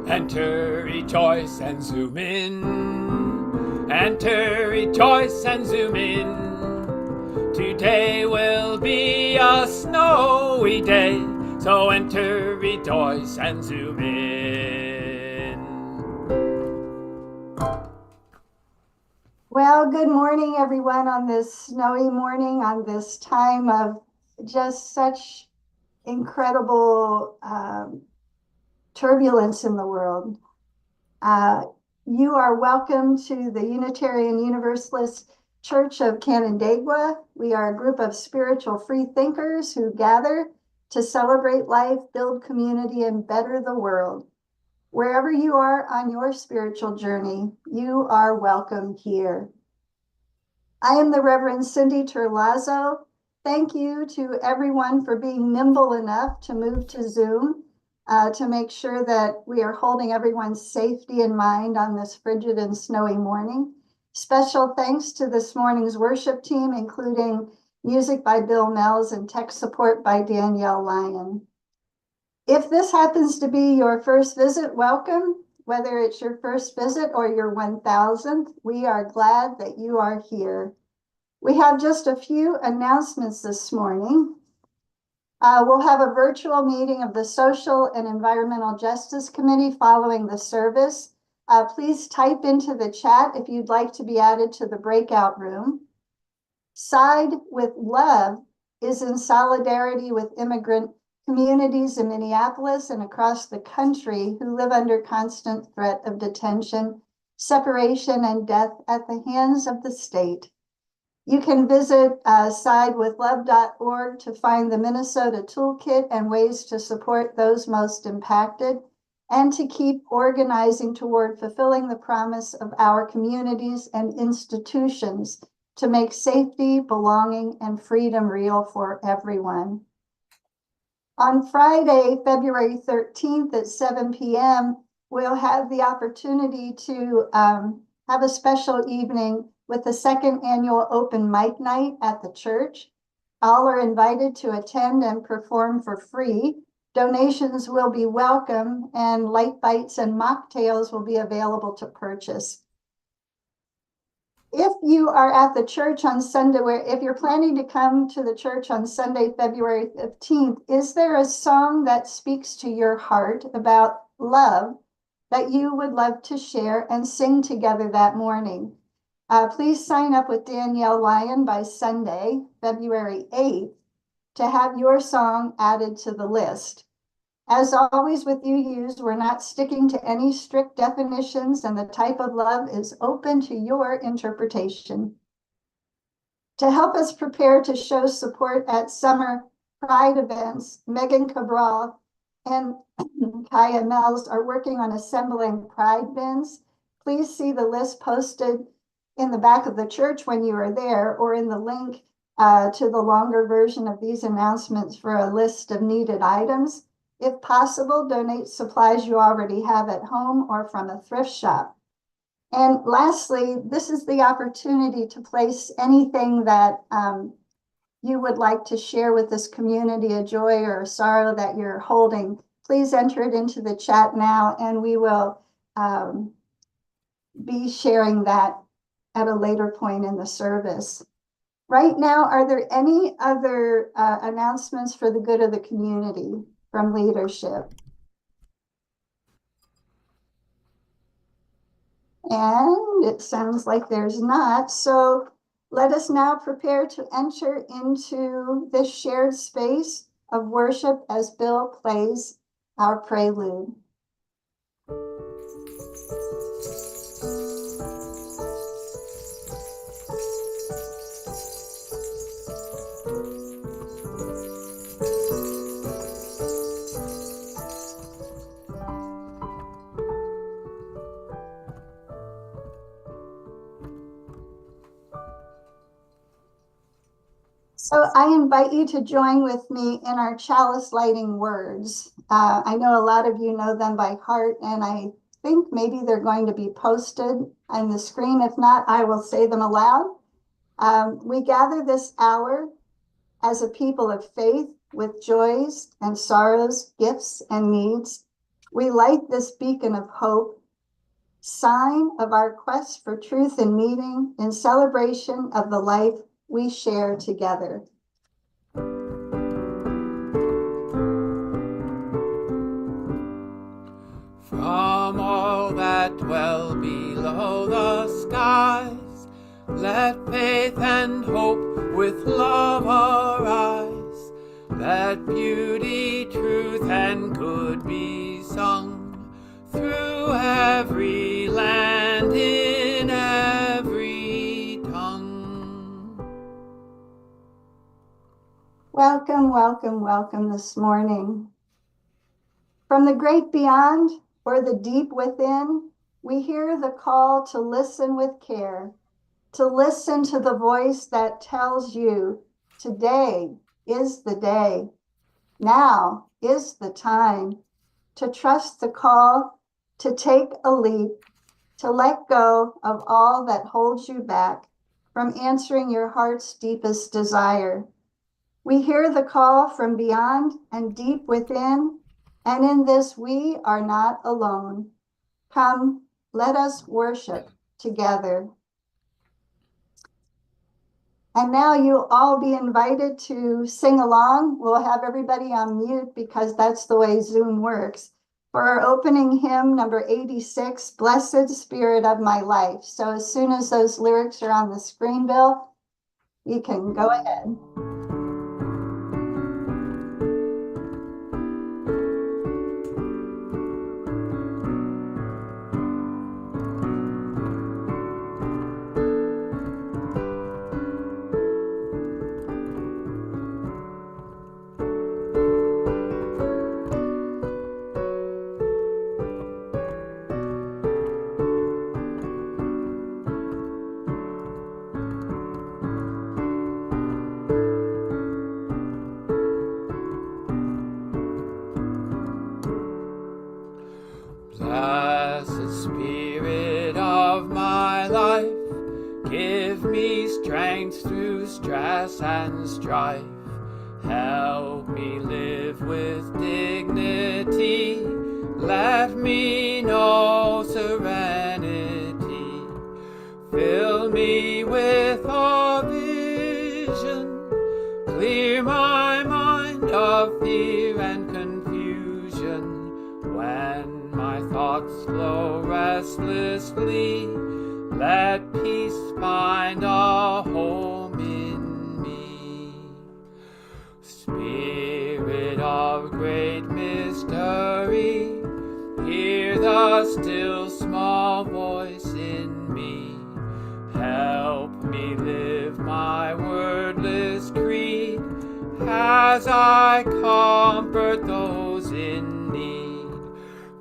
Enter, rejoice, and zoom in. Enter, rejoice, and zoom in. Today will be a snowy day, so enter, rejoice, and zoom in. Well, good morning, everyone, on this snowy morning, on this time of just such incredible turbulence in the world. You are welcome to the Unitarian Universalist Church of Canandaigua. We are a group of spiritual free thinkers who gather to celebrate life, build community, and better the world. Wherever you are on your spiritual journey, you are welcome here. I am the Reverend Cindy Terlazzo. Thank you to everyone for being nimble enough to move to Zoom to make sure that we are holding everyone's safety in mind on this frigid and snowy morning. Special thanks to this morning's worship team, including music by Bill Mells and tech support by Danielle Lyon. If this happens to be your first visit, welcome. Whether it's your first visit or your 1000th, we are glad that you are here. We have just a few announcements this morning. We'll have a virtual meeting of the Social and Environmental Justice Committee following the service. Please type into the chat if you'd like to be added to the breakout room. Side with Love is in solidarity with immigrant communities in Minneapolis and across the country who live under constant threat of detention, separation, and death at the hands of the state. You can visit sidewithlove.org to find the Minnesota Toolkit and ways to support those most impacted and to keep organizing toward fulfilling the promise of our communities and institutions to make safety, belonging, and freedom real for everyone. On Friday, February 13th at 7 p.m., we'll have the opportunity to have a special evening with the second annual open mic night at the church. All are invited to attend and perform for free. Donations will be welcome, and light bites and mocktails will be available to purchase. If you are at the church on Sunday, if you're planning to come to the church on Sunday, February 15th, is there a song that speaks to your heart about love that you would love to share and sing together that morning? Please sign up with Danielle Lyon by Sunday, February 8th, to have your song added to the list. As always with UUs, we're not sticking to any strict definitions, and the type of love is open to your interpretation. To help us prepare to show support at summer Pride events, Megan Cabral and Kaya Mells are working on assembling Pride bins. Please see the list posted in the back of the church when you are there, or in the link to the longer version of these announcements for a list of needed items. If possible, donate supplies you already have at home or from a thrift shop. And lastly, this is the opportunity to place anything that you would like to share with this community, a joy or a sorrow that you're holding. Please enter it into the chat now, and we will be sharing that at a later point in the service. Right now, are there any other announcements for the good of the community from leadership? And it sounds like there's not. So let us now prepare to enter into this shared space of worship as Bill plays our prelude. So I invite you to join with me in our chalice lighting words. I know a lot of you know them by heart, and I think maybe they're going to be posted on the screen. If not, I will say them aloud. We gather this hour as a people of faith with joys and sorrows, gifts and needs, We light this beacon of hope, sign of our quest for truth and meaning in celebration of the life we share together. From all that dwell below the skies, let faith and hope with love arise. Let beauty, truth, and good be sung through every land, in every tongue. Welcome, welcome, welcome this morning. From the great beyond or the deep within, we hear the call to listen with care, to listen to the voice that tells you today is the day, now is the time, to trust the call, to take a leap, to let go of all that holds you back from answering your heart's deepest desire. We hear the call from beyond and deep within, and in this we are not alone. Come, let us worship together. And now you'll all be invited to sing along. We'll have everybody on mute because that's the way Zoom works. For our opening hymn, number 86, Blessed Spirit of My Life. So as soon as those lyrics are on the screen, Bill, you can go ahead. Blessed Spirit of my life, give me strength through stress and strife. Help me live with dignity. Let me know serenity. Fill me with a vision. Clear my mind of fear and confusion. When my thoughts flow restlessly, let peace find a home in me. Spirit of great mystery, hear the still small voice in me. Help me live my wordless creed as I comfort those in need.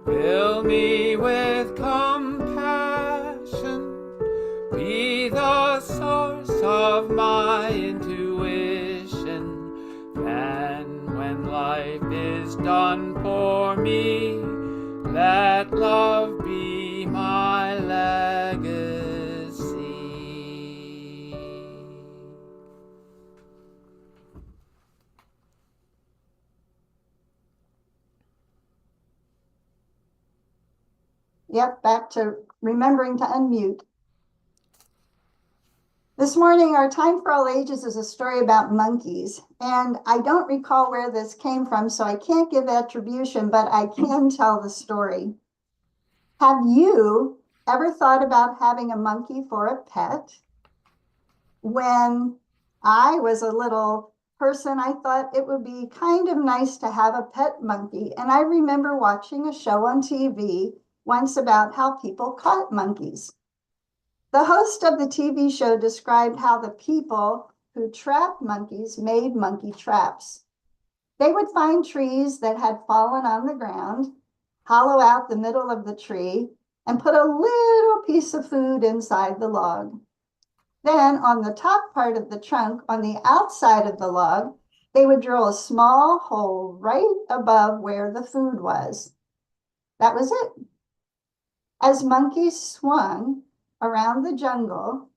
Fill me with compassion, be the source of my intuition. And when life is done for me, let love be my legacy. Yep, back to remembering to unmute. This morning, our Time for All Ages is a story about monkeys, and I don't recall where this came from, so I can't give attribution, but I can tell the story. Have you ever thought about having a monkey for a pet? When I was a little person, I thought it would be kind of nice to have a pet monkey, and I remember watching a show on TV once about how people caught monkeys. The host of the TV show described how the people who trapped monkeys made monkey traps. They would find trees that had fallen on the ground, hollow out the middle of the tree, and put a little piece of food inside the log. Then on the top part of the trunk, on the outside of the log, they would drill a small hole right above where the food was. That was it. As monkeys swung around the jungle,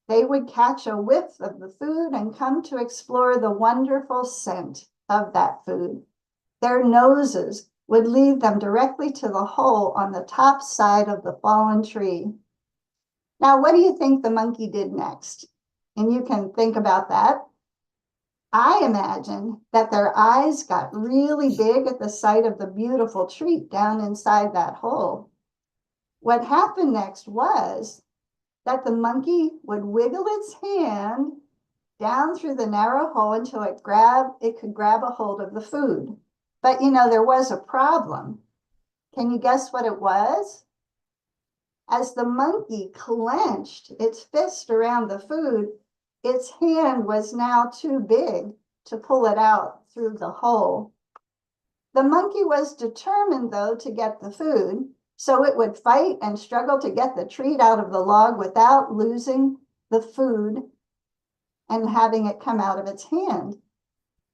they would catch a whiff of the food and come to explore the wonderful scent of that food. Their noses would lead them directly to the hole on the top side of the fallen tree. Now, what do you think the monkey did next? And you can think about that. I imagine that their eyes got really big at the sight of the beautiful treat down inside that hole. What happened next was that the monkey would wiggle its hand down through the narrow hole until it could grab a hold of the food. But there was a problem. Can you guess what it was? As the monkey clenched its fist around the food, its hand was now too big to pull it out through the hole. The monkey was determined, though, to get the food, so it would fight and struggle to get the treat out of the log without losing the food and having it come out of its hand.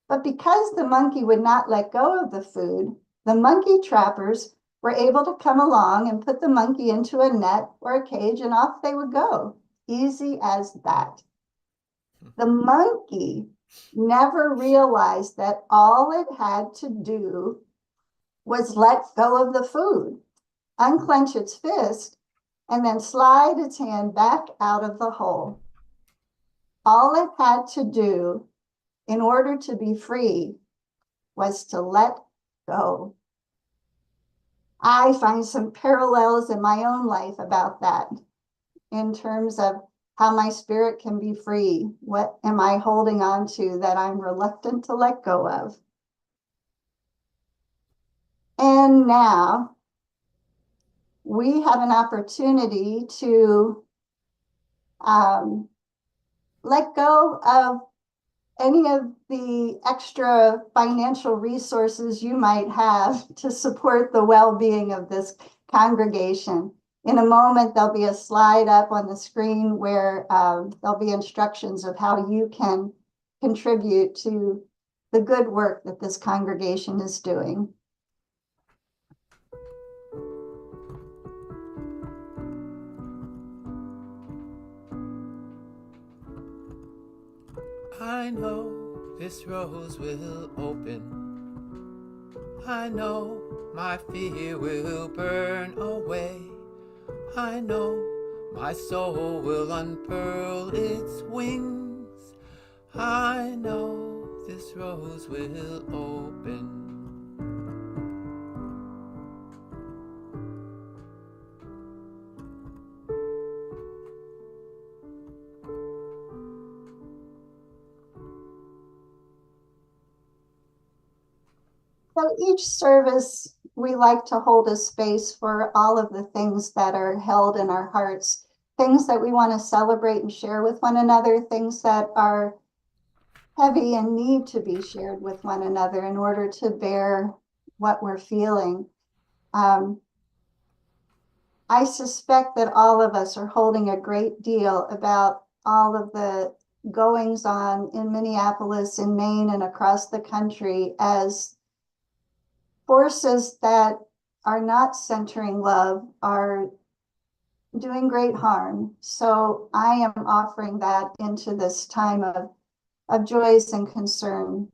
But because the monkey would not let go of the food, the monkey trappers were able to come along and put the monkey into a net or a cage, and off they would go. Easy as that. The monkey never realized that all it had to do was let go of the food, unclench its fist, and then slide its hand back out of the hole. All it had to do in order to be free was to let go. I find some parallels in my own life about that in terms of how my spirit can be free. What am I holding on to that I'm reluctant to let go of? And now we have an opportunity to let go of any of the extra financial resources you might have to support the well-being of this congregation. In a moment, there'll be a slide up on the screen where there'll be instructions of how you can contribute to the good work that this congregation is doing. I know this rose will open. I know my fear will burn away. I know my soul will unfurl its wings. I know this rose will open. So each service, we like to hold a space for all of the things that are held in our hearts, things that we want to celebrate and share with one another, things that are heavy and need to be shared with one another in order to bear what we're feeling. I suspect that all of us are holding a great deal about all of the goings on in Minneapolis, in Maine, and across the country as forces that are not centering love are doing great harm. So I am offering that into this time of joys and concern,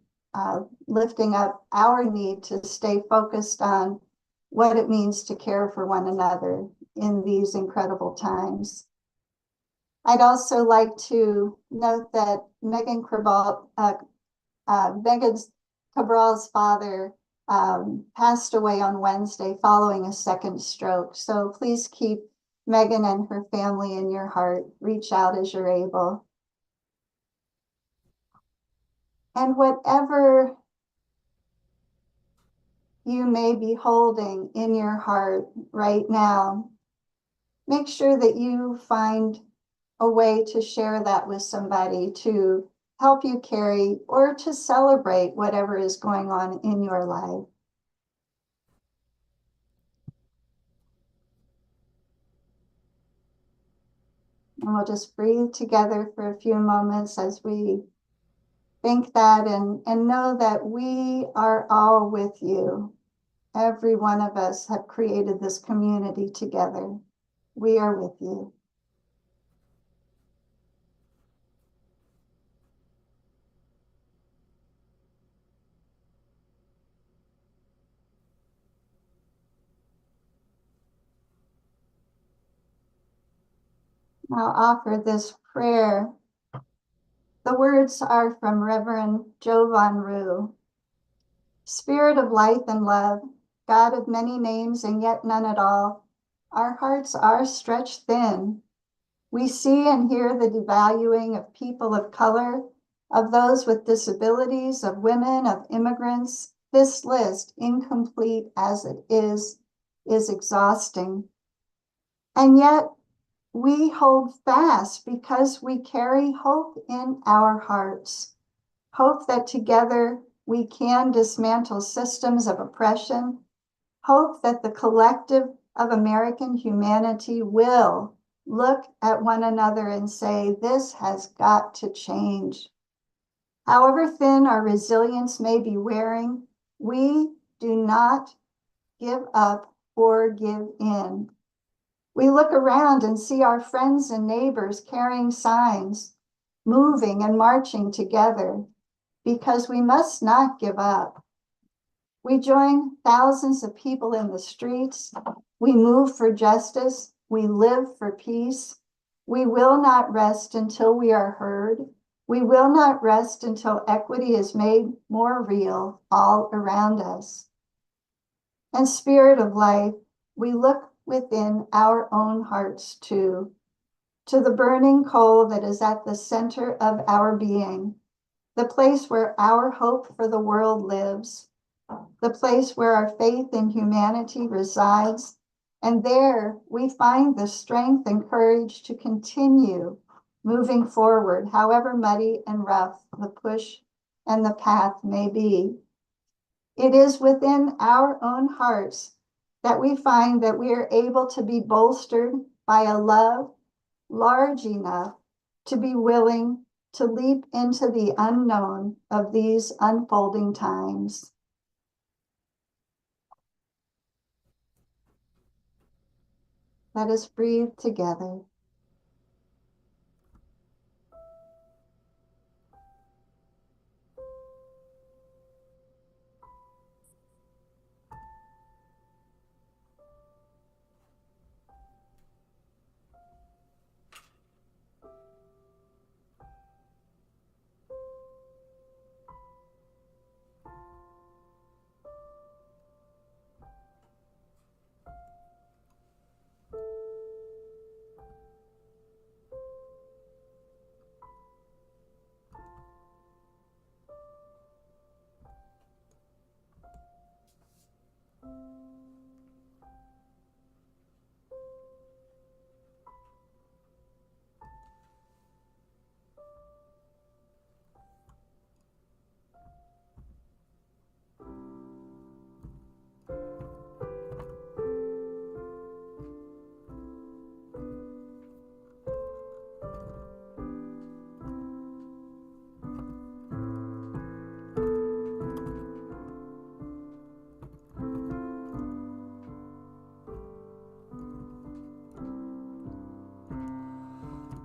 lifting up our need to stay focused on what it means to care for one another in these incredible times. I'd also like to note that Megan Cabral's father passed away on Wednesday following a second stroke. So please keep Megan and her family in your heart. Reach out as you're able. And whatever you may be holding in your heart right now, make sure that you find a way to share that with somebody to help you carry or to celebrate whatever is going on in your life. And we'll just breathe together for a few moments as we think that and know that we are all with you. Every one of us have created this community together. We are with you. I'll offer this prayer. The words are from Reverend Jovan Rue. Spirit of life and love, God of many names and yet none at all, our hearts are stretched thin. We see and hear the devaluing of people of color, of those with disabilities, of women, of immigrants. This list, incomplete as it is exhausting. And yet we hold fast because we carry hope in our hearts. Hope that together we can dismantle systems of oppression. Hope that the collective of American humanity will look at one another and say, this has got to change. However thin our resilience may be wearing, we do not give up or give in. We look around and see our friends and neighbors carrying signs, moving and marching together, because we must not give up. We join thousands of people in the streets. We move for justice. We live for peace. We will not rest until we are heard. We will not rest until equity is made more real all around us. And Spirit of life, we look within our own hearts too, to the burning coal that is at the center of our being, the place where our hope for the world lives, the place where our faith in humanity resides. And there we find the strength and courage to continue moving forward, however muddy and rough the push and the path may be. It is within our own hearts that we find that we are able to be bolstered by a love large enough to be willing to leap into the unknown of these unfolding times. Let us breathe together.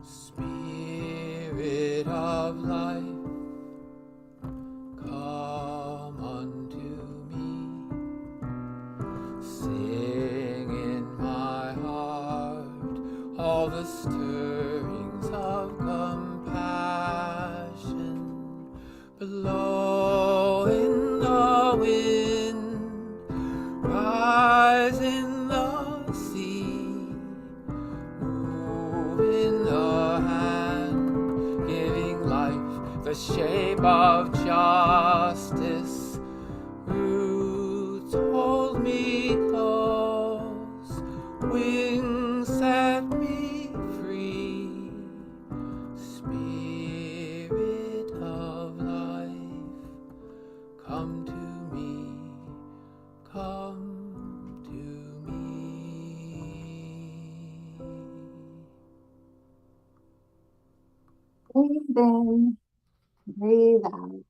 Spirit of life, come unto me. Sing in my heart all the stirrings of compassion. Blow in the wind, rise in the sea, move in the hand, giving life the shape of justice. Roots hold me close, wings set me free. Spirit of life, come to me, come to me. Breathe in, breathe out.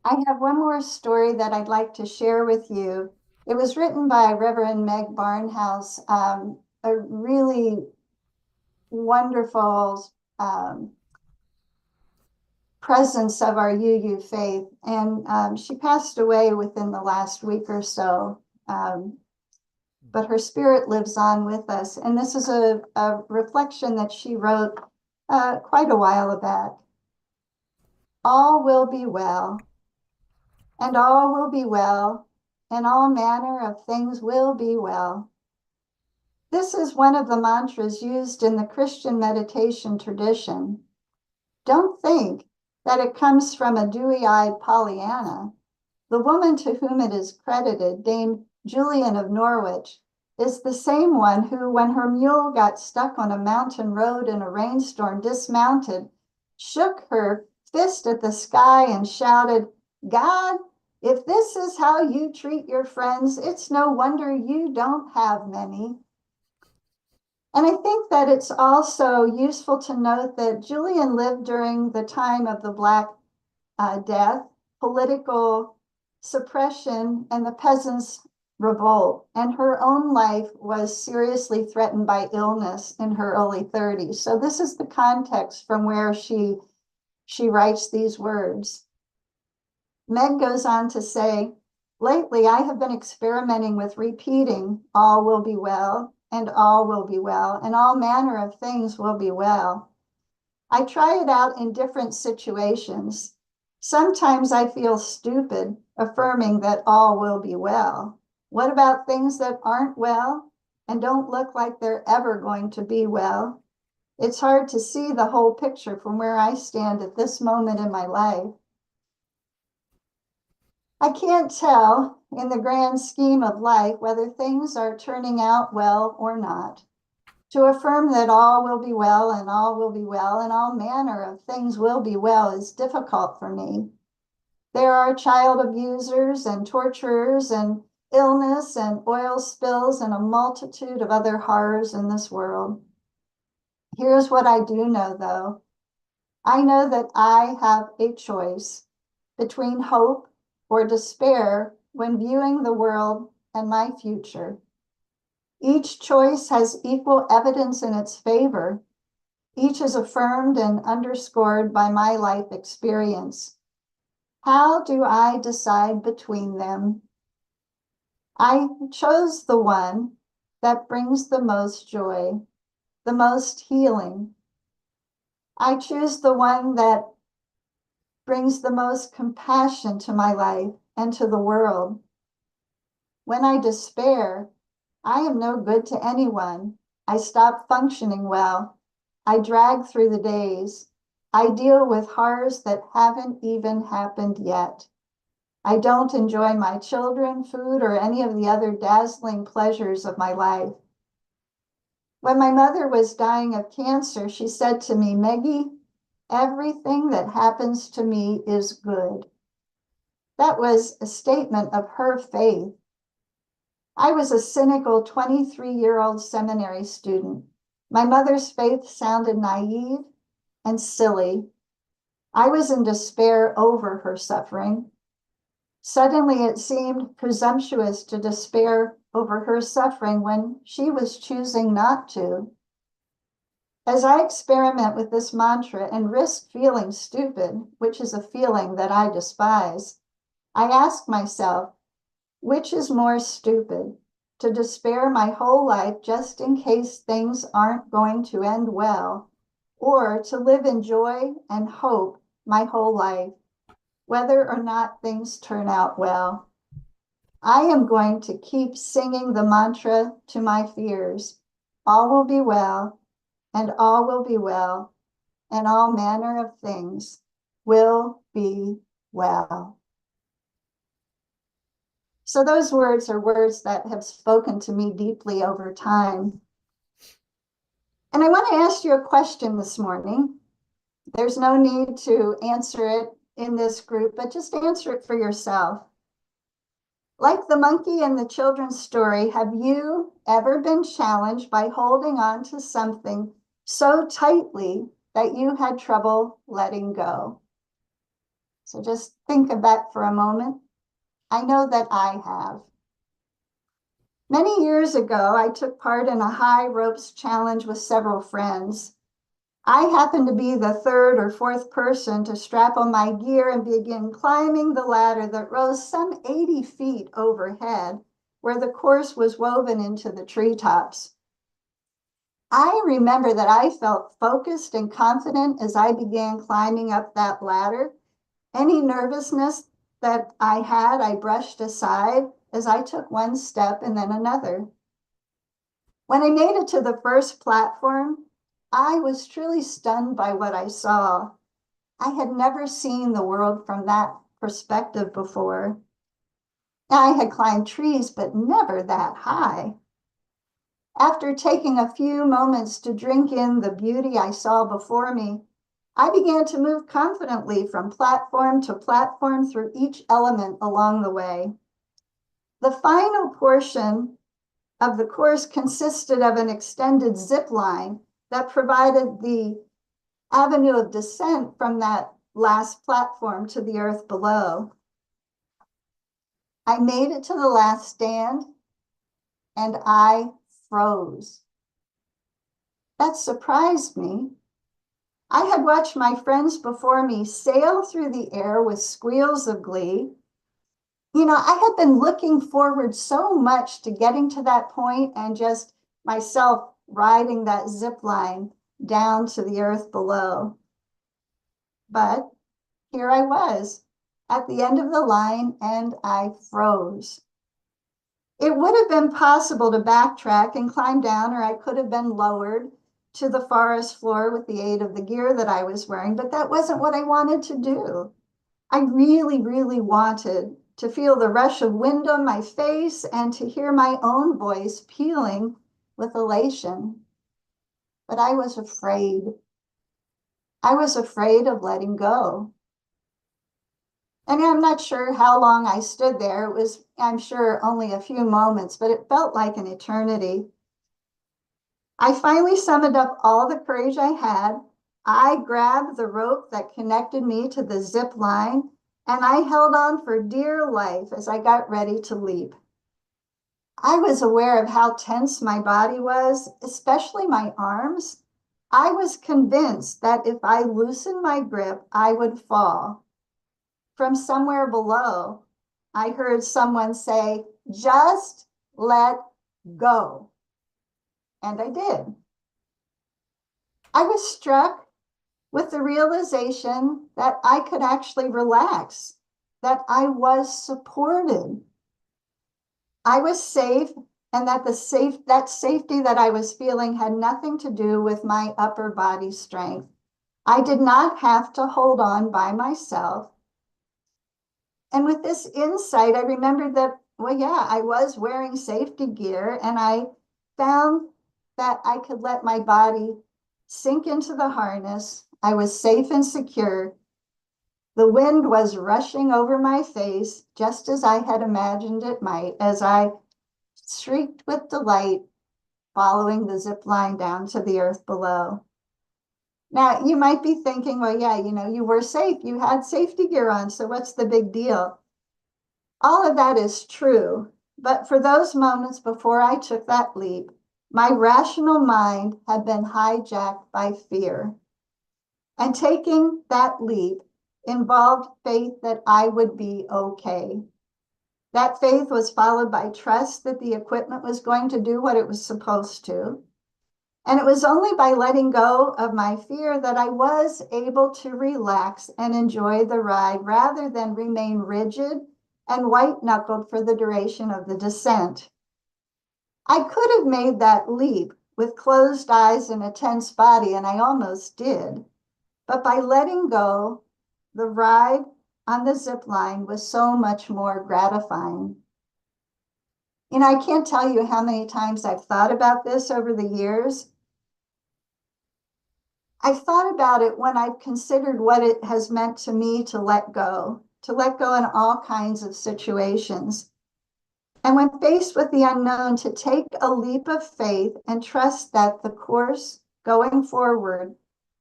I have one more story that I'd like to share with you. It was written by Reverend Meg Barnhouse, a really wonderful presence of our UU faith. And she passed away within the last week or so. but her spirit lives on with us. And this is a reflection that she wrote quite a while back. All will be well, and all will be well, and all manner of things will be well. This is one of the mantras used in the Christian meditation tradition. Don't think that it comes from a dewy-eyed Pollyanna. The woman to whom it is credited, Dame Julian of Norwich, is the same one who, when her mule got stuck on a mountain road in a rainstorm, dismounted, shook her fist at the sky and shouted, "God, if this is how you treat your friends, it's no wonder you don't have many." And I think that it's also useful to note that Julian lived during the time of the Black Death, political suppression, and the peasants' revolt. And her own life was seriously threatened by illness in her early 30s. So this is the context from where she writes these words. Meg goes on to say, lately I have been experimenting with repeating all will be well, and all will be well, and all manner of things will be well. I try it out in different situations. Sometimes I feel stupid affirming that all will be well. What about things that aren't well and don't look like they're ever going to be well? It's hard to see the whole picture from where I stand at this moment in my life. I can't tell in the grand scheme of life whether things are turning out well or not. To affirm that all will be well and all will be well and all manner of things will be well is difficult for me. There are child abusers and torturers and illness and oil spills and a multitude of other horrors in this world. Here's what I do know, though. I know that I have a choice between hope or despair when viewing the world and my future. Each choice has equal evidence in its favor. Each is affirmed and underscored by my life experience. How do I decide between them? I chose the one that brings the most joy, the most healing. I choose the one that brings the most compassion to my life and to the world. When I despair, I am no good to anyone. I stop functioning well. I drag through the days. I deal with horrors that haven't even happened yet. I don't enjoy my children, food, or any of the other dazzling pleasures of my life. When my mother was dying of cancer, she said to me, "Meggie, everything that happens to me is good." That was a statement of her faith. I was a cynical 23-year-old seminary student. My mother's faith sounded naive and silly. I was in despair over her suffering. Suddenly, it seemed presumptuous to despair over her suffering when she was choosing not to. As I experiment with this mantra and risk feeling stupid, which is a feeling that I despise, I ask myself, which is more stupid, to despair my whole life just in case things aren't going to end well, or to live in joy and hope my whole life, whether or not things turn out well? I am going to keep singing the mantra to my fears. All will be well, and all will be well, and all manner of things will be well. So those words are words that have spoken to me deeply over time. And I want to ask you a question this morning. There's no need to answer it in this group, but just answer it for yourself. Like the monkey in the children's story, have you ever been challenged by holding on to something so tightly that you had trouble letting go? So just think of that for a moment. I know that I have. Many years ago, I took part in a high ropes challenge with several friends. I happened to be the third or fourth person to strap on my gear and begin climbing the ladder that rose some 80 feet overhead. where the course was woven into the treetops. I remember that I felt focused and confident as I began climbing up that ladder. Any nervousness that I had, I brushed aside as I took one step and then another. When I made it to the first platform, I was truly stunned by what I saw. I had never seen the world from that perspective before. I had climbed trees, but never that high. After taking a few moments to drink in the beauty I saw before me, I began to move confidently from platform to platform through each element along the way. The final portion of the course consisted of an extended zip line that provided the avenue of descent from that last platform to the earth below. I made it to the last stand and I froze. That surprised me. I had watched my friends before me sail through the air with squeals of glee. I had been looking forward so much to getting to that point and just myself riding that zip line down to the earth below. But here I was at the end of the line and I froze. It would have been possible to backtrack and climb down, or I could have been lowered to the forest floor with the aid of the gear that I was wearing, but that wasn't what I wanted to do. I really, really wanted to feel the rush of wind on my face and to hear my own voice pealing with elation. But I was afraid. I was afraid of letting go. And I'm not sure how long I stood there. It was, I'm sure, only a few moments, but it felt like an eternity. I finally summoned up all the courage I had. I grabbed the rope that connected me to the zip line, and I held on for dear life as I got ready to leap. I was aware of how tense my body was, especially my arms. I was convinced that if I loosened my grip, I would fall. From somewhere below, I heard someone say, "Just let go." And I did. I was struck with the realization that I could actually relax, that I was supported. I was safe, and that that safety that I was feeling had nothing to do with my upper body strength. I did not have to hold on by myself. And with this insight, I remembered that, well, yeah, I was wearing safety gear, and I found that I could let my body sink into the harness. I was safe and secure. The wind was rushing over my face, just as I had imagined it might, as I shrieked with delight, following the zip line down to the earth below. Now, you might be thinking, well, yeah, you were safe. You had safety gear on, so what's the big deal? All of that is true, but for those moments before I took that leap, my rational mind had been hijacked by fear. And taking that leap involved faith that I would be okay. That faith was followed by trust that the equipment was going to do what it was supposed to. And it was only by letting go of my fear that I was able to relax and enjoy the ride rather than remain rigid and white-knuckled for the duration of the descent. I could have made that leap with closed eyes and a tense body, and I almost did. But by letting go, the ride on the zip line was so much more gratifying. I can't tell you how many times I've thought about this over the years. I've thought about it when I've considered what it has meant to me to let go in all kinds of situations. And when faced with the unknown, to take a leap of faith and trust that the course going forward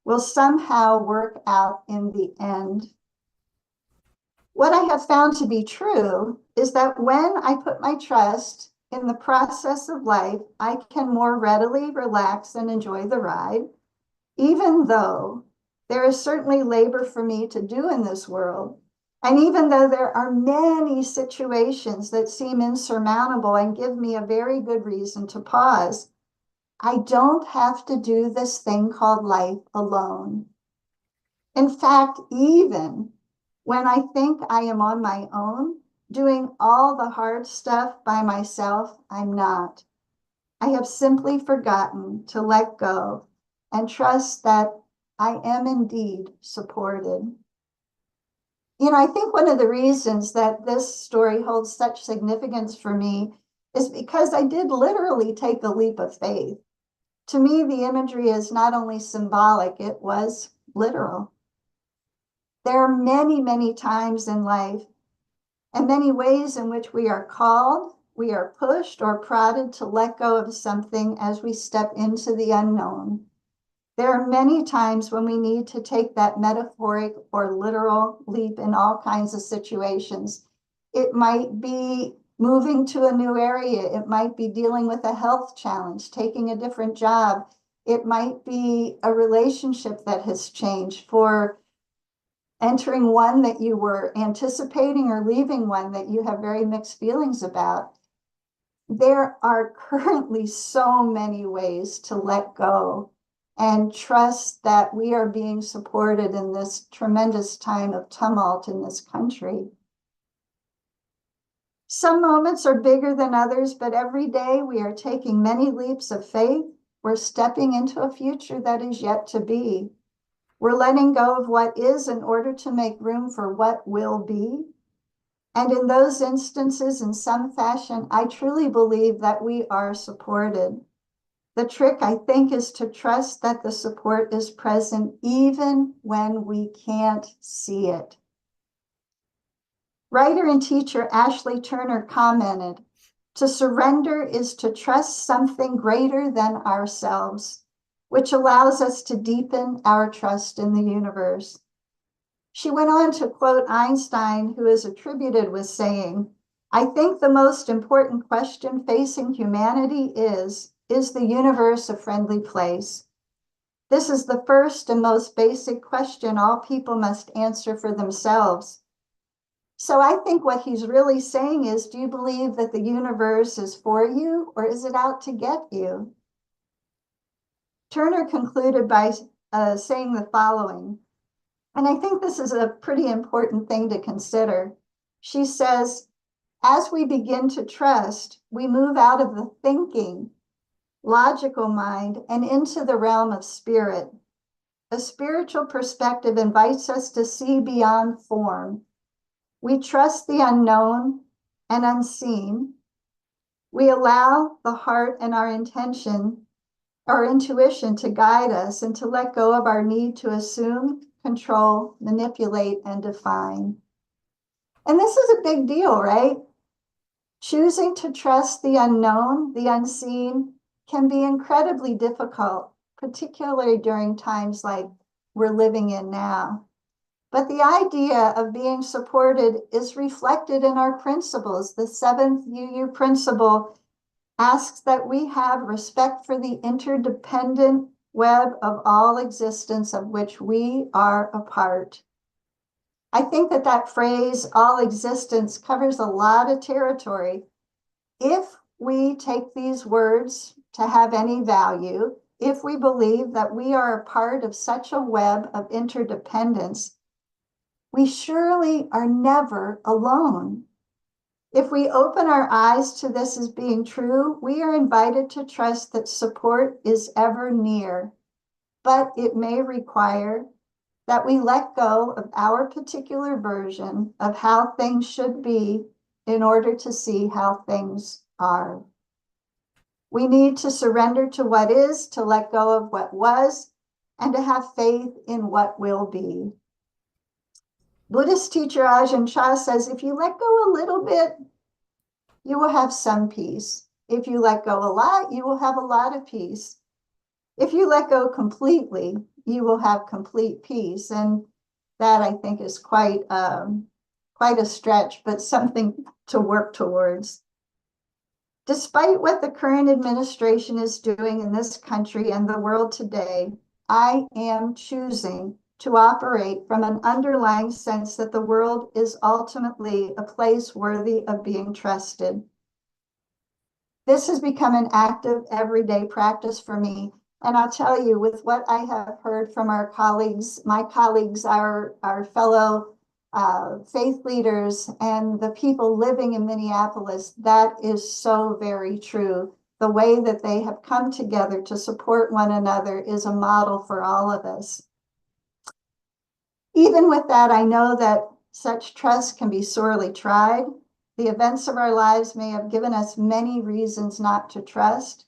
will somehow work out in the end. What I have found to be true is that when I put my trust in the process of life, I can more readily relax and enjoy the ride, even though there is certainly labor for me to do in this world. And even though there are many situations that seem insurmountable and give me a very good reason to pause, I don't have to do this thing called life alone. In fact, even when I think I am on my own, doing all the hard stuff by myself, I'm not. I have simply forgotten to let go and trust that I am indeed supported. I think one of the reasons that this story holds such significance for me is because I did literally take a leap of faith. To me, the imagery is not only symbolic, it was literal. There are many, many times in life and many ways in which we are called, we are pushed or prodded to let go of something as we step into the unknown. There are many times when we need to take that metaphoric or literal leap in all kinds of situations. It might be moving to a new area. It might be dealing with a health challenge, taking a different job. It might be a relationship that has changed, for entering one that you were anticipating or leaving one that you have very mixed feelings about. There are currently so many ways to let go and trust that we are being supported in this tremendous time of tumult in this country. Some moments are bigger than others, but every day we are taking many leaps of faith. We're stepping into a future that is yet to be. We're letting go of what is in order to make room for what will be. And in those instances, in some fashion, I truly believe that we are supported. The trick, I think, is to trust that the support is present even when we can't see it. Writer and teacher Ashley Turner commented, "To surrender is to trust something greater than ourselves, which allows us to deepen our trust in the universe." She went on to quote Einstein, who is attributed with saying, "I think the most important question facing humanity is the universe a friendly place? This is the first and most basic question all people must answer for themselves." So I think what he's really saying is, do you believe that the universe is for you, or is it out to get you? Turner concluded by saying the following, and I think this is a pretty important thing to consider. She says, "As we begin to trust, we move out of the thinking, logical mind and into the realm of spirit. A spiritual perspective invites us to see beyond form. We trust the unknown and unseen. We allow the heart and our intuition to guide us and to let go of our need to assume, control, manipulate, and define." And this is a big deal, right? Choosing to trust the unknown, the unseen, can be incredibly difficult, particularly during times like we're living in now. But the idea of being supported is reflected in our principles. The seventh UU principle asks that we have respect for the interdependent web of all existence of which we are a part. I think that phrase, all existence, covers a lot of territory. If we take these words to have any value, if we believe that we are a part of such a web of interdependence, we surely are never alone. If we open our eyes to this as being true, we are invited to trust that support is ever near, but it may require that we let go of our particular version of how things should be in order to see how things are. We need to surrender to what is, to let go of what was, and to have faith in what will be. Buddhist teacher Ajahn Chah says, if you let go a little bit, you will have some peace. If you let go a lot, you will have a lot of peace. If you let go completely, you will have complete peace. And that, I think, is quite a stretch, but something to work towards. Despite what the current administration is doing in this country and the world today, I am choosing to operate from an underlying sense that the world is ultimately a place worthy of being trusted. This has become an active everyday practice for me. And I'll tell you, with what I have heard from our colleagues, my colleagues, our fellow faith leaders, and the people living in Minneapolis, that is so very true. The way that they have come together to support one another is a model for all of us. Even with that, I know that such trust can be sorely tried. The events of our lives may have given us many reasons not to trust.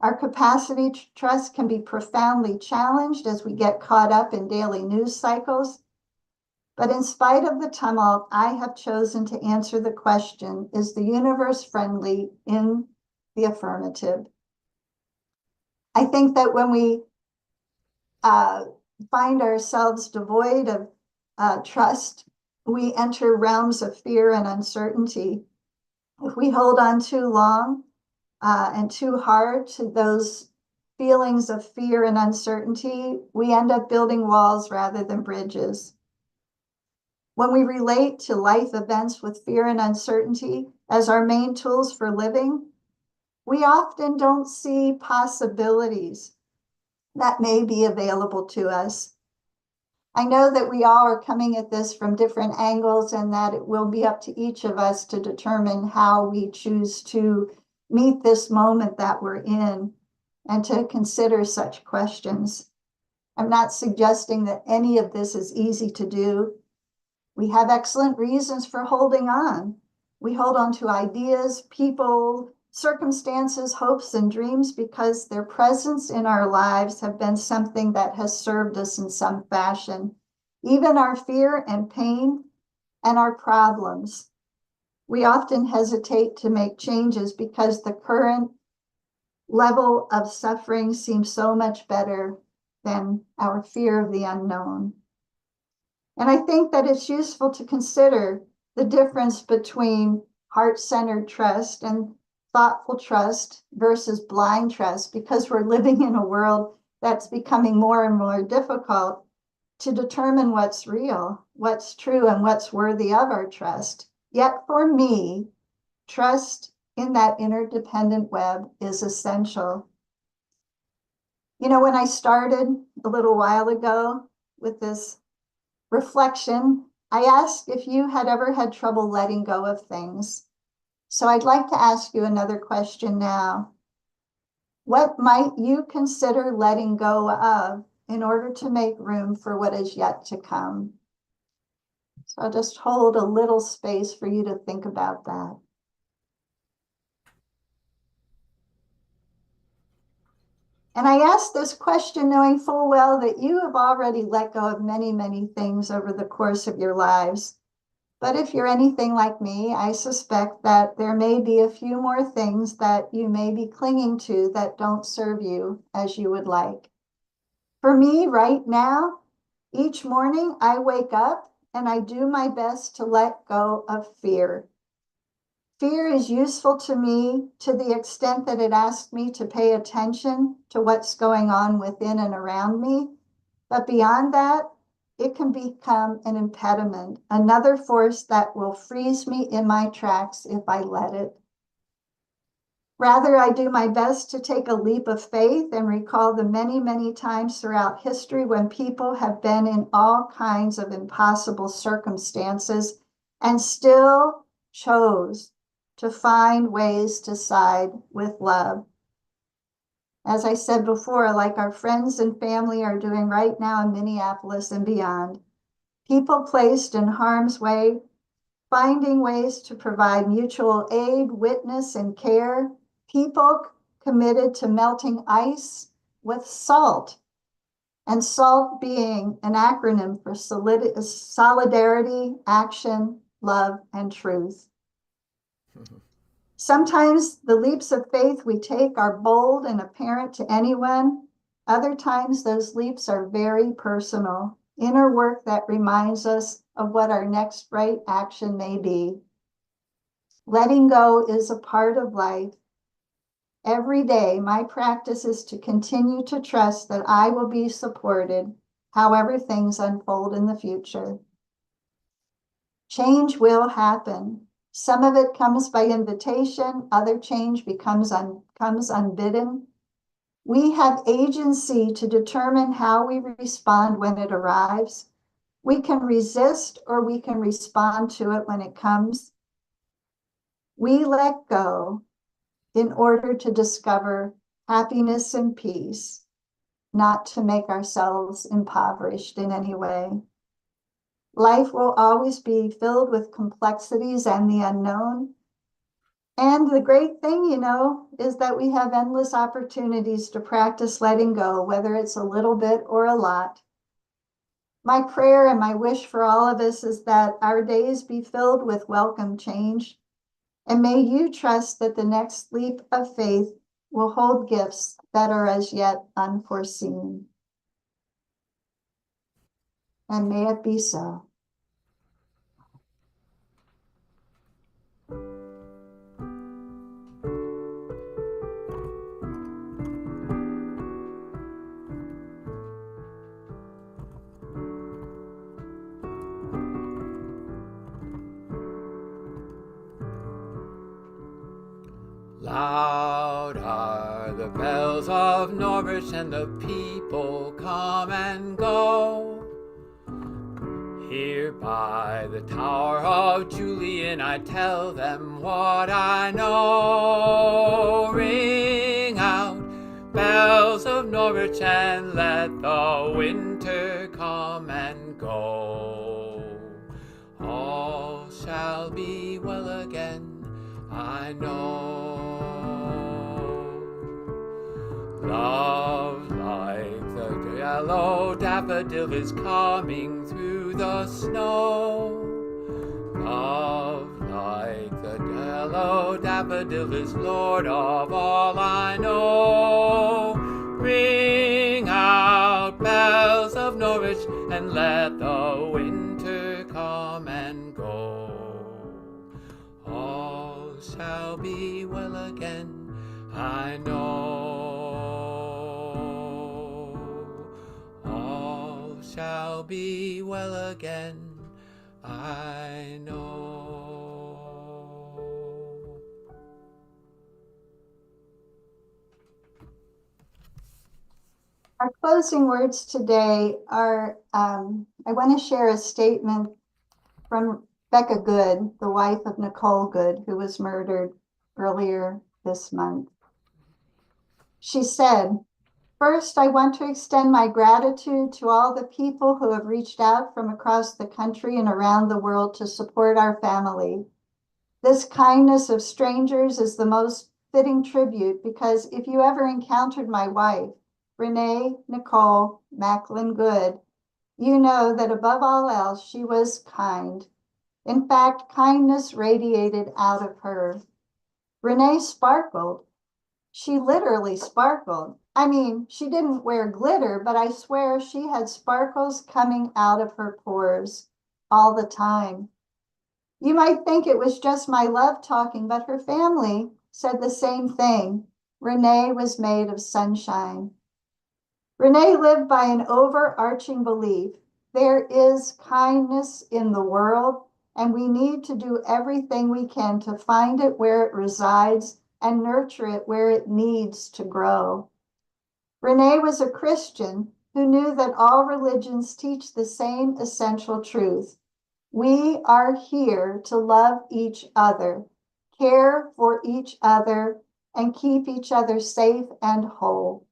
Our capacity to trust can be profoundly challenged as we get caught up in daily news cycles. But in spite of the tumult, I have chosen to answer the question, is the universe friendly, in the affirmative? I think that when we find ourselves devoid of trust, we enter realms of fear and uncertainty. If we hold on too long and too hard to those feelings of fear and uncertainty, we end up building walls rather than bridges. When we relate to life events with fear and uncertainty as our main tools for living, we often don't see possibilities that may be available to us. I know that we all are coming at this from different angles, and that it will be up to each of us to determine how we choose to meet this moment that we're in and to consider such questions. I'm not suggesting that any of this is easy to do. We have excellent reasons for holding on. We hold on to ideas, people, circumstances, hopes, and dreams because their presence in our lives have been something that has served us in some fashion. Even our fear and pain and our problems. We often hesitate to make changes because the current level of suffering seems so much better than our fear of the unknown. And I think that it's useful to consider the difference between heart-centered trust and thoughtful trust versus blind trust, because we're living in a world that's becoming more and more difficult to determine what's real, what's true, and what's worthy of our trust. Yet for me, trust in that interdependent web is essential. You know, when I started a little while ago with this reflection, I asked if you had ever had trouble letting go of things. So I'd like to ask you another question now. What might you consider letting go of in order to make room for what is yet to come? So I'll just hold a little space for you to think about that. And I ask this question knowing full well that you have already let go of many, many things over the course of your lives. But if you're anything like me, I suspect that there may be a few more things that you may be clinging to that don't serve you as you would like. For me right now, each morning I wake up and I do my best to let go of fear. Fear is useful to me to the extent that it asks me to pay attention to what's going on within and around me. But beyond that, it can become an impediment, another force that will freeze me in my tracks if I let it. Rather, I do my best to take a leap of faith and recall the many, many times throughout history when people have been in all kinds of impossible circumstances and still chose to find ways to side with love. As I said before, like our friends and family are doing right now in Minneapolis and beyond, people placed in harm's way, finding ways to provide mutual aid, witness, and care, people committed to melting ice with salt, and SALT being an acronym for solidarity, action, love, and truth. Sometimes the leaps of faith we take are bold and apparent to anyone. Other times those leaps are very personal, inner work that reminds us of what our next right action may be. Letting go is a part of life. Every day, my practice is to continue to trust that I will be supported, however things unfold in the future. Change will happen. Some of it comes by invitation, other change comes unbidden. We have agency to determine how we respond when it arrives. We can resist or we can respond to it when it comes. We let go in order to discover happiness and peace, not to make ourselves impoverished in any way. Life will always be filled with complexities and the unknown. And the great thing, is that we have endless opportunities to practice letting go, whether it's a little bit or a lot. My prayer and my wish for all of us is that our days be filled with welcome change. And may you trust that the next leap of faith will hold gifts that are as yet unforeseen. And may it be so. Loud are the bells of Norwich, and the people come and go. Here by the Tower of Julian I tell them what I know. Ring out, bells of Norwich, and let the winter come and go. All shall be well again, I know. Love like the yellow daffodil is coming through the snow. Love like the yellow daffodil is Lord of all I know. Ring out, bells of Norwich, and let the winter come and go. All shall be well again, I know. All shall be well again, I know. Our closing words today are, I want to share a statement from Becca Good, the wife of Nicole Good, who was murdered earlier this month. She said, "First, I want to extend my gratitude to all the people who have reached out from across the country and around the world to support our family. This kindness of strangers is the most fitting tribute because if you ever encountered my wife, Renee Nicole Macklin Good, you know that above all else, she was kind. In fact, kindness radiated out of her. Renee sparkled. She literally sparkled. I mean, she didn't wear glitter, but I swear she had sparkles coming out of her pores all the time. You might think it was just my love talking, but her family said the same thing. Renee was made of sunshine. Renee lived by an overarching belief. There is kindness in the world, and we need to do everything we can to find it where it resides and nurture it where it needs to grow. Renee was a Christian who knew that all religions teach the same essential truth. We are here to love each other, care for each other, and keep each other safe and whole.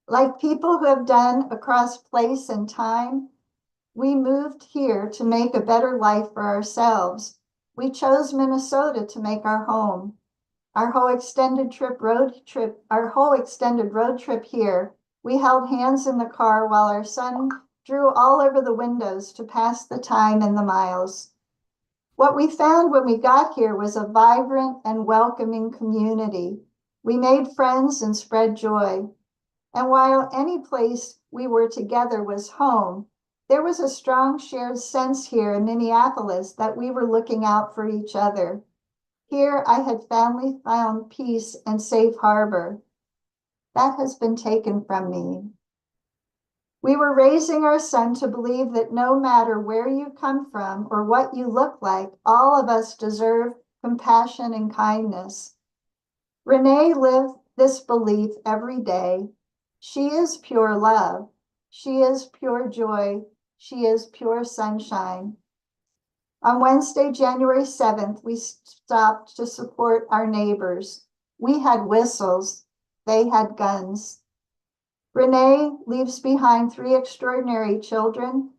Like people who have done across place and time, we moved here to make a better life for ourselves. We chose Minnesota to make our home. Our whole extended road trip here, we held hands in the car while our son drew all over the windows to pass the time and the miles. What we found when we got here was a vibrant and welcoming community. We made friends and spread joy. And while any place we were together was home, there was a strong shared sense here in Minneapolis that we were looking out for each other. Here I had finally found peace and safe harbor. That has been taken from me. We were raising our son to believe that no matter where you come from or what you look like, all of us deserve compassion and kindness. Renee lived this belief every day. She is pure love. She is pure joy. She is pure sunshine. On Wednesday, January 7th, we stopped to support our neighbors. We had whistles. They had guns. Renee leaves behind 3 extraordinary children.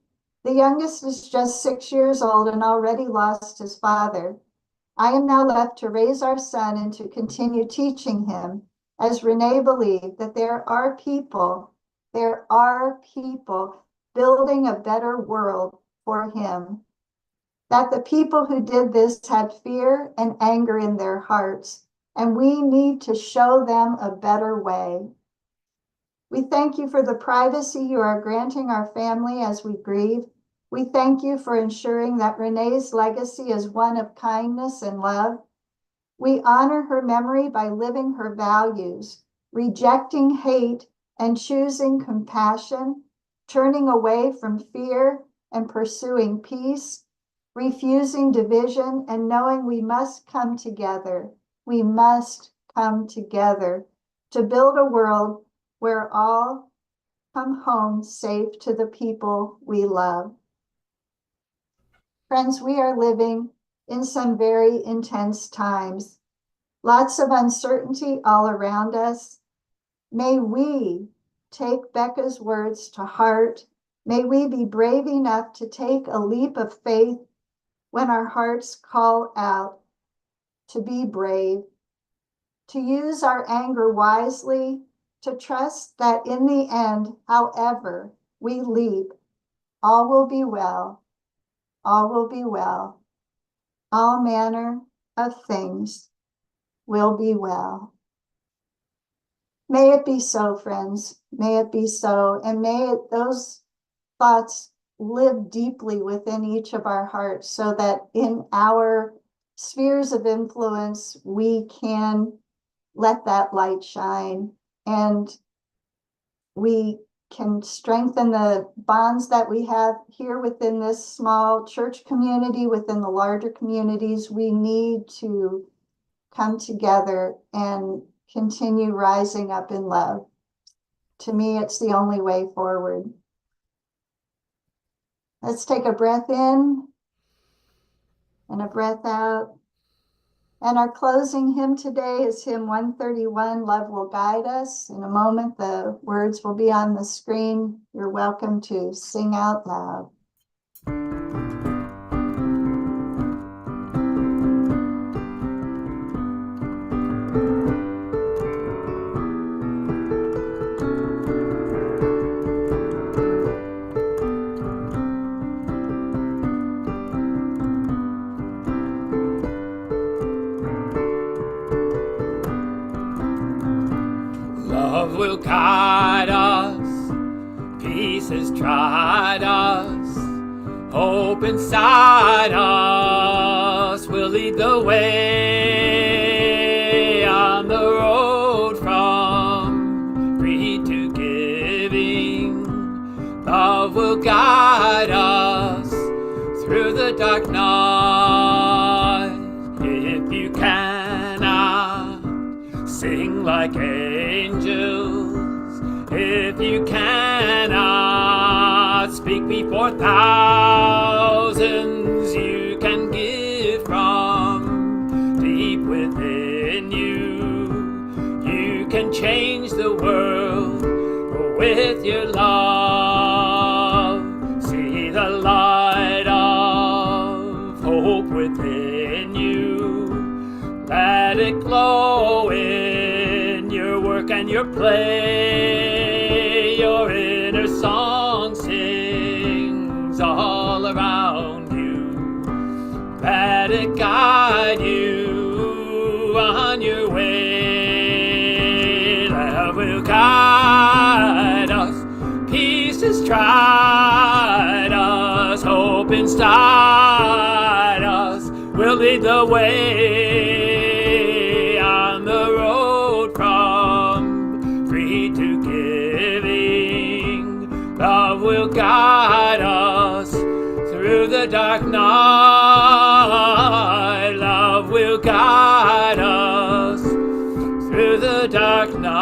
The youngest is just 6 years old and already lost his father. I am now left to raise our son and to continue teaching him, as Renee believed that there are people building a better world for him. That the people who did this had fear and anger in their hearts, and we need to show them a better way. We thank you for the privacy you are granting our family as we grieve. We thank you for ensuring that Renee's legacy is one of kindness and love. We honor her memory by living her values, rejecting hate and choosing compassion, turning away from fear and pursuing peace, refusing division and knowing we must come together. We must come together to build a world where all come home safe to the people we love. Friends, we are living in some very intense times. Lots of uncertainty all around us. May we take Becca's words to heart. May we be brave enough to take a leap of faith when our hearts call out to be brave, to use our anger wisely, to trust that in the end, however we leap, all will be well. All will be well. All manner of things will be well. May it be so, friends. May it be so. And may those thoughts live deeply within each of our hearts so that in our spheres of influence, we can let that light shine and we can strengthen the bonds that we have here within this small church community, within the larger communities. We need to come together and continue rising up in love. To me, it's the only way forward. Let's take a breath in and a breath out. And our closing hymn today is hymn 131, Love Will Guide Us. In a moment, the words will be on the screen. You're welcome to sing out loud. Love will guide us, peace has tried us, hope inside us will lead the way on the road from greed to giving. Love will guide us through the dark night. If you cannot sing like angels, if you cannot speak before thousands, you can give from deep within you. You can change the world with your love. See the light of hope within you. Let it glow in your work and your play. Your inner song sings all around you. Let it guide you on your way. Love will guide us. Peace has tried us. Hope inside us will lead the way on the road from greed to giving. dark night, love will guide us through the dark night.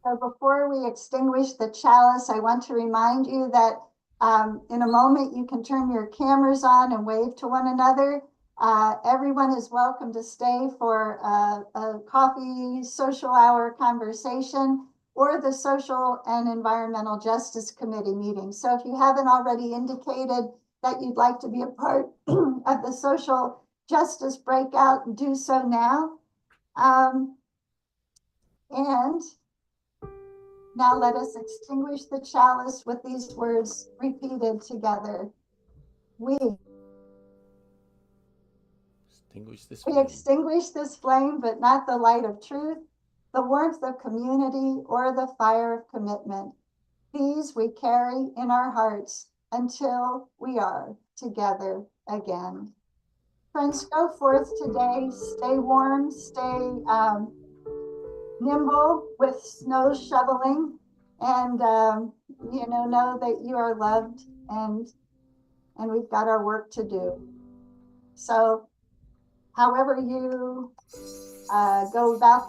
So before we extinguish the chalice, I want to remind you that in a moment you can turn your cameras on and wave to one another. Everyone is welcome to stay for a coffee social hour conversation or the Social and Environmental Justice Committee meeting. So if you haven't already indicated that you'd like to be a part of the social justice breakout, do so now. And now let us extinguish the chalice with these words repeated together. We extinguish this flame, but not the light of truth, the warmth of community, or the fire of commitment. These we carry in our hearts until we are together again. Friends, go forth today, stay warm, stay nimble with snow shoveling, and know that you are loved, and we've got our work to do. So however you go about